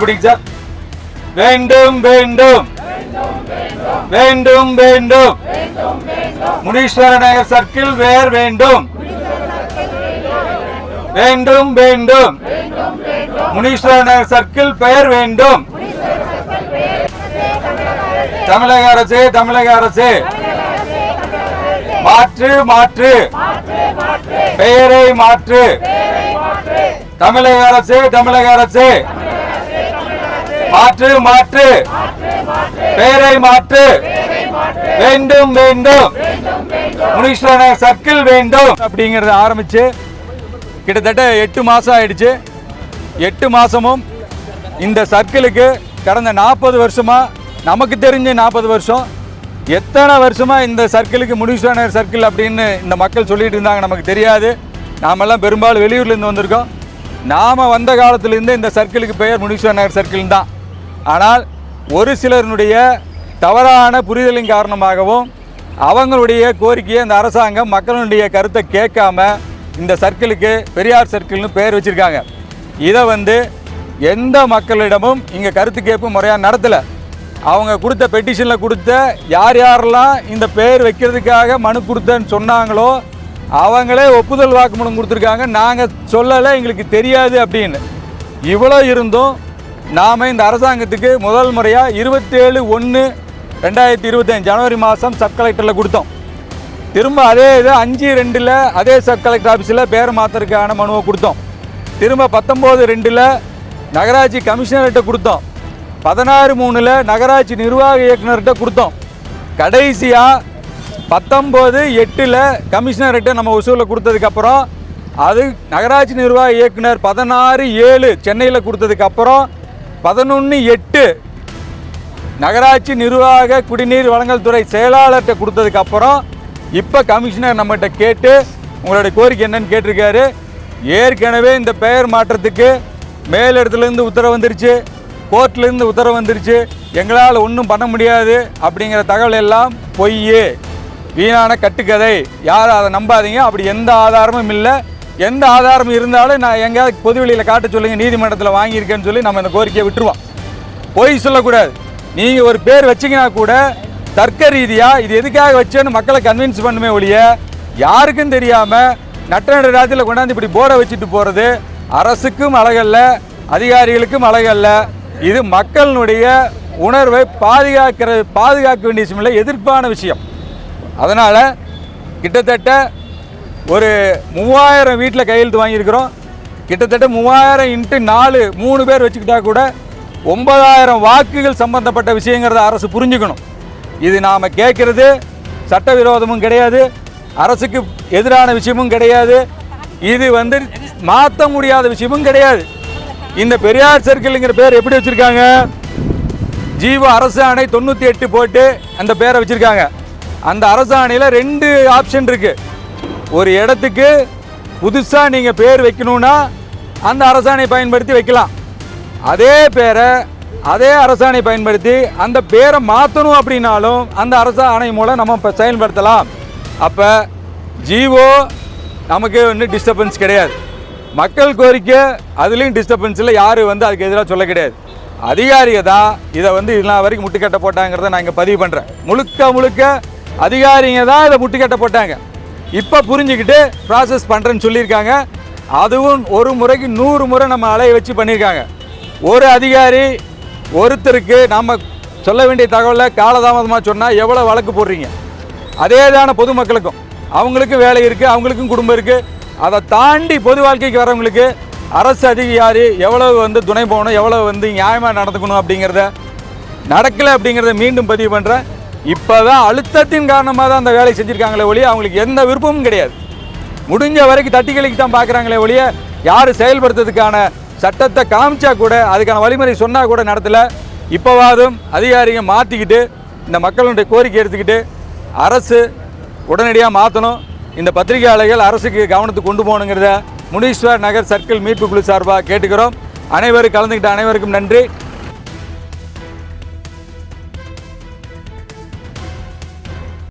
பிடிங்க சார். வேண்டும் வேண்டும் வேண்டும் வேண்டும் முனீஸ்வர நகர் சர்க்கிள் வேர் வேண்டும். வேண்டும் வேண்டும் முனீஸ்வர நகர் சர்க்கிள் பெயர் வேண்டும். தமிழக அரசு தமிழக அரசு மாற்று மாற்று பெயரை மாற்று. தமிழக அரசு தமிழக அரசு மாற்று மாற்று பெயரை மாற்று. வேண்டும் வேண்டும் முனீஸ்வர நகர் சர்க்கிள் வேண்டும் அப்படிங்கறத ஆரம்பிச்சு கிட்டத்தட்ட 8 மாசம் ஆயிடுச்சு. 8 மாசமும் இந்த சர்க்கிளுக்கு கடந்த 40 வருஷமா, நமக்கு தெரிஞ்ச 40 வருஷம், எத்தனை வருஷமா இந்த சர்க்கிளுக்கு முனீஸ்வர நகர் சர்க்கிள் அப்படின்னு இந்த மக்கள் சொல்லிட்டு இருந்தாங்க நமக்கு தெரியாது. நாமெல்லாம் பெரும்பாலும் வெளியூர்லேருந்து வந்திருக்கோம். நாம் வந்த காலத்திலேருந்து இந்த சர்க்கிளுக்கு பெயர் முனீஸ்வர நகர் சர்க்கிள் தான். ஆனால் ஒரு சிலருடைய தவறான புரிதலின் காரணமாகவும் அவங்களுடைய கோரிக்கையை இந்த அரசாங்கம் மக்களுடைய கருத்தை கேட்காம இந்த சர்க்கிளுக்கு பெரியார் சர்க்கிள்னு பெயர் வச்சுருக்காங்க. இதை எந்த மக்களிடமும் இங்கே கருத்து கேட்பு முறையாக நடத்தலை. அவங்க கொடுத்த பெட்டிஷனில் கொடுத்த யார் யாரெல்லாம் இந்த பெயர் வைக்கிறதுக்காக மனு கொடுத்தேன்னு சொன்னாங்களோ அவங்களே ஒப்புதல் வாக்குமூலம் கொடுத்துருக்காங்க. நாங்கள் சொல்லலை, எங்களுக்கு தெரியாது அப்படின்னு. இவ்வளோ இருந்தும் நாம் இந்த அரசாங்கத்துக்கு முதல் முறையாக 27/1/2025 ஜனவரி மாதம் சப் கலெக்டரில் கொடுத்தோம். திரும்ப அதே இது 5/2 அதே சப் கலெக்டர் ஆஃபீஸில் பேர் மாற்றுறதுக்கான மனுவை கொடுத்தோம். திரும்ப 19/2 நகராட்சி கமிஷனர்கிட்ட கொடுத்தோம். 16/3 நகராட்சி நிர்வாக இயக்குநர்கிட்ட கொடுத்தோம். கடைசியாக 19/8 கமிஷனர்கிட்ட நம்ம வசூலில் கொடுத்ததுக்கப்புறம் அது நகராட்சி நிர்வாக இயக்குனர் 16/7 சென்னையில் கொடுத்ததுக்கப்புறம் 11/8 நகராட்சி நிர்வாக குடிநீர் வழங்கல் துறை செயலாளர்கிட்ட கொடுத்ததுக்கப்புறம் இப்போ கமிஷனர் நம்மகிட்ட கேட்டு உங்களுடைய கோரிக்கை என்னன்னு கேட்டிருக்காரு. ஏற்கனவே இந்த பெயர் மாற்றத்துக்கு மேலிடத்துலேருந்து உத்தரவு வந்துருச்சு, கோர்ட்லேருந்து உத்தரவு வந்துருச்சு. எங்களால் ஒன்றும் பண்ண முடியாது அப்படிங்கிற தகவல் எல்லாம் பொய், வீணான கட்டுக்கதை. யாரும் அதை நம்பாதீங்க. அப்படி எந்த ஆதாரமும் இல்லை. எந்த ஆதாரம் இருந்தாலும் நான் எங்கேயாவது பொதுவெளியில் காட்ட சொல்லுங்கள், நீதிமன்றத்தில் வாங்கியிருக்கேன்னு சொல்லி நம்ம இந்த கோரிக்கையை விட்டுருவோம். பொய் சொல்லக்கூடாது. நீங்கள் ஒரு பேர் வச்சிங்கன்னா கூட தர்க்க ரீதியாக இது எதுக்காக வச்சேன்னு மக்களை கன்வின்ஸ் பண்ணுமே ஒழிய யாருக்கும் தெரியாமல் நட்ட ராத்திரியில் கொண்டாந்து இப்படி போர்டை வச்சுட்டு போகிறது அரசுக்கும் அழகல்ல, அதிகாரிகளுக்கும் அழகல்ல. இது மக்களுடைய உணர்வை பாதுகாக்க வேண்டிய விஷயம் இல்லை, எதிர்ப்பான விஷயம். அதனால் கிட்டத்தட்ட ஒரு 3000 வீட்டில் கையெழுத்து வாங்கியிருக்கிறோம். கிட்டத்தட்ட 3000 × 4 3 பேர் வச்சுக்கிட்டா கூட 9000 வாக்குகள் சம்பந்தப்பட்ட விஷயங்கிறத அரசு புரிஞ்சுக்கணும். இது நாம் கேட்குறது சட்டவிரோதமும் கிடையாது, அரசுக்கு எதிரான விஷயமும் கிடையாது, இது மாற்ற முடியாத விஷயமும் கிடையாது. இந்த பெரியார் சர்க்கிள்ங்கிற பேர் எப்படி வச்சுருக்காங்க? ஜீவோ அரசு ஆணை 98 போட்டு அந்த பேரை வச்சுருக்காங்க. அந்த அரசு ஆணையில் 2 ஆப்ஷன் இருக்குது. ஒரு இடத்துக்கு புதுசாக நீங்கள் பேர் வைக்கணுன்னா அந்த அரசாணை பயன்படுத்தி வைக்கலாம். அதே பேரை அதே அரசாணை பயன்படுத்தி அந்த பேரை மாற்றணும் அப்படின்னாலும் அந்த அரசாணை மூலம் நம்ம இப்போ செயல்படுத்தலாம். அப்போ ஜீவோ நமக்கு ஒன்றும் டிஸ்டர்பன்ஸ் கிடையாது. மக்கள் கோரிக்கை அதுலேயும் டிஸ்டர்பன்ஸ் இல்லை. யாரும் அதுக்கு எதிராக சொல்ல கிடையாது. அதிகாரிகள் தான் இதை இதெல்லாம் வரைக்கும் முட்டுக்கட்டை போட்டாங்கிறத நான் இங்கே பதிவு பண்ணுறேன். முழுக்க அதிகாரிங்க தான் இதை முட்டுக்கட்டை போட்டாங்க. இப்போ புரிஞ்சுக்கிட்டு ப்ராசஸ் பண்ணுறேன்னு சொல்லியிருக்காங்க. அதுவும் ஒரு முறைக்கு 100 முறை நம்ம அலைய வச்சு பண்ணியிருக்காங்க. ஒரு அதிகாரி ஒருத்தருக்கு நம்ம சொல்ல வேண்டிய தகவலை காலதாமதமாக சொன்னால் எவ்வளோ வழக்கு போடுறீங்க? அதே தானே பொதுமக்களுக்கும். அவங்களுக்கும் வேலை இருக்குது, அவங்களுக்கும் குடும்பம் இருக்குது. அதை தாண்டி பொது வாழ்க்கைக்கு வரவங்களுக்கு அரசு அதிகாரி எவ்வளவு துணை போகணும், எவ்வளவு நியாயமாக நடந்துக்கணும் அப்படிங்கிறத நடக்கலை அப்படிங்கிறத மீண்டும் பதிவு பண்ணுறேன். இப்போ தான் அழுத்தத்தின் காரணமாக தான் அந்த வேலை செஞ்சுருக்காங்களே ஒழிய அவங்களுக்கு எந்த விருப்பமும் கிடையாது. முடிஞ்ச வரைக்கும் தட்டிக்கலைக்கு தான் பார்க்குறாங்களே ஒழிய யார் செயல்படுத்துறதுக்கான சட்டத்தை காமிச்சா கூட அதுக்கான வழிமுறை சொன்னால் கூட நடத்தலை. இப்போவாதும் அதிகாரிகள் மாற்றிக்கிட்டு இந்த மக்களுடைய கோரிக்கை எடுத்துக்கிட்டு அரசு உடனடியாக மாற்றணும். இந்த பத்திரிகையாளர்கள் அரசுக்கு கவனத்துக்கு கொண்டு போகணுங்கிறத முனீஸ்வர் நகர் சர்க்கிள் மீட்பு குழு சார்பாக கேட்டுக்கிறோம். அனைவரும் கலந்துக்கிட்ட அனைவருக்கும் நன்றி.